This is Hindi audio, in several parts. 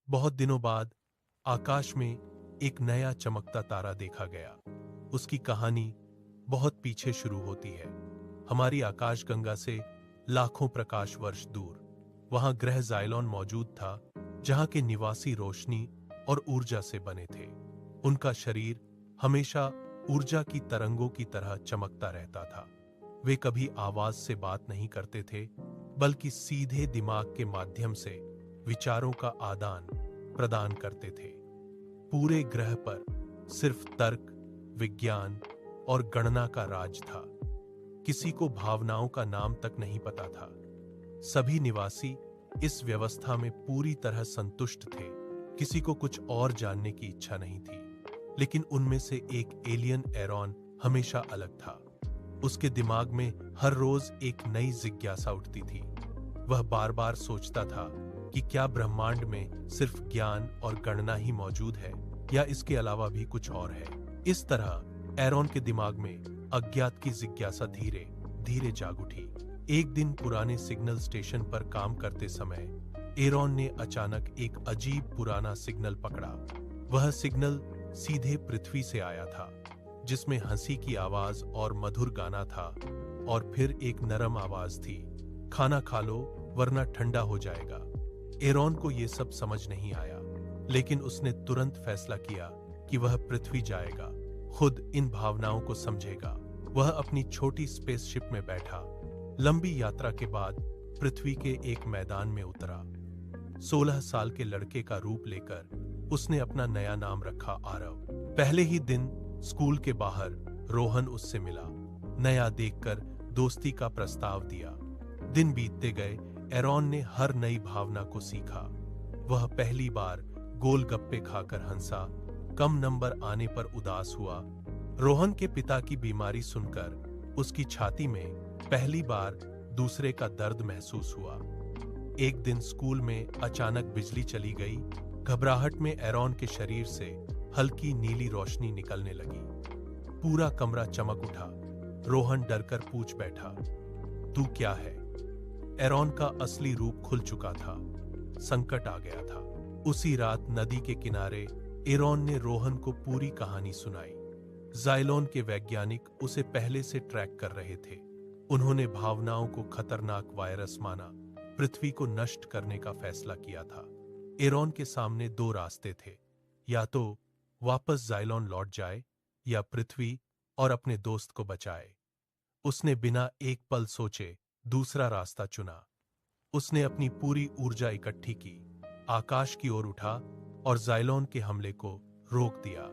बहुत दिनों बाद आकाश में एक नया चमकता तारा देखा गया। उसकी कहानी बहुत पीछे शुरू होती है, हमारी आकाशगंगा से लाखों प्रकाश वर्ष दूर। वहां ग्रह ज़ाइलोन मौजूद था, जहां के निवासी रोशनी और ऊर्जा से बने थे। उनका शरीर हमेशा ऊर्जा की तरंगों की तरह चमकता रहता था। वे कभी आवाज से बात नहीं करते थे, बल्कि सीधे दिमाग के माध्यम से विचारों का आदान प्रदान करते थे। पूरे ग्रह पर सिर्फ तर्क, विज्ञान और गणना का राज था। किसी को भावनाओं का नाम तक नहीं पता था। सभी निवासी इस व्यवस्था में पूरी तरह संतुष्ट थे। किसी को कुछ और जानने की इच्छा नहीं थी। लेकिन उनमें से एक एलियन एरॉन हमेशा अलग था। उसके दिमाग में हर रोज एक नई जिज्ञासा उठती थी। वह बार बार सोचता था कि क्या ब्रह्मांड में सिर्फ ज्ञान और गणना ही मौजूद है, या इसके अलावा भी कुछ और है। इस तरह एरॉन के दिमाग में अज्ञात की जिज्ञासा धीरे धीरे जाग उठी। एक दिन पुराने सिग्नल स्टेशन पर काम करते समय एरॉन ने अचानक एक अजीब पुराना सिग्नल पकड़ा। वह सिग्नल सीधे पृथ्वी से आया था, जिसमें हंसी की आवाज और मधुर गाना था, और फिर एक नरम आवाज थी, खाना खा लो वरना ठंडा हो जाएगा। एरॉन को यह सब समझ नहीं आया, लेकिन उसने तुरंत फैसला किया कि वह पृथ्वी जाएगा, खुद इन भावनाओं को समझेगा। वह अपनी छोटी स्पेसशिप में बैठा। लंबी यात्रा के बाद पृथ्वी के एक मैदान में उतरा। 16 साल के लड़के का रूप लेकर उसने अपना नया नाम रखा आरव। पहले ही दिन स्कूल के बाहर रोहन उससे मिला। नया देखकर दोस्ती का प्रस्ताव दिया। दिन बीतते गए, एरॉन ने हर नई भावना को सीखा। वह पहली बार गोलगप्पे खाकर हंसा, कम नंबर आने पर उदास हुआ। रोहन के पिता की बीमारी सुनकर उसकी छाती में पहली बार दूसरे का दर्द महसूस हुआ। एक दिन स्कूल में अचानक बिजली चली गई। घबराहट में एरॉन के शरीर से हल्की नीली रोशनी निकलने लगी। पूरा कमरा चमक उठा। रोहन डरकर पूछ बैठा, तू क्या है? एरॉन का असली रूप खुल चुका था। संकट आ गया था। उसी रात नदी के किनारे एरॉन ने रोहन को पूरी कहानी सुनाई। ज़ाइलोन के वैज्ञानिक उसे पहले से ट्रैक कर रहे थे। उन्होंने भावनाओं को खतरनाक वायरस माना, पृथ्वी को नष्ट करने का फैसला किया था। एरॉन के सामने दो रास्ते थे, या तो वापस ज़ाइलोन लौट जाए, या पृथ्वी और अपने दोस्त को बचाए। उसने बिना एक पल सोचे दूसरा रास्ता चुना। उसने अपनी पूरी ऊर्जा इकट्ठी की, आकाश की ओर उठा और ज़ाइलोन के हमले को रोक दिया।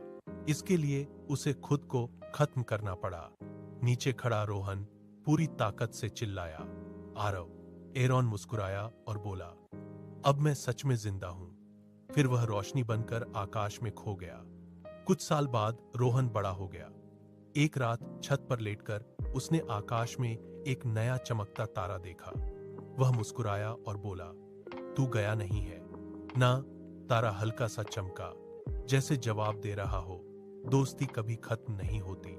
इसके लिए उसे खुद को खत्म करना पड़ा। नीचे खड़ा रोहन पूरी ताकत से चिल्लाया, आरव। एरॉन मुस्कुराया और बोला, अब मैं सच में जिंदा हूं। फिर वह रोशनी बनकर आकाश में खो गया। कुछ साल बाद रोहन बड़ा हो गया। एक रात छत पर लेटकर उसने आकाश में एक नया चमकता तारा देखा। वह मुस्कुराया और बोला, तू गया नहीं है ना। तारा हल्का सा चमका, जैसे जवाब दे रहा हो, दोस्ती कभी खत्म नहीं होती।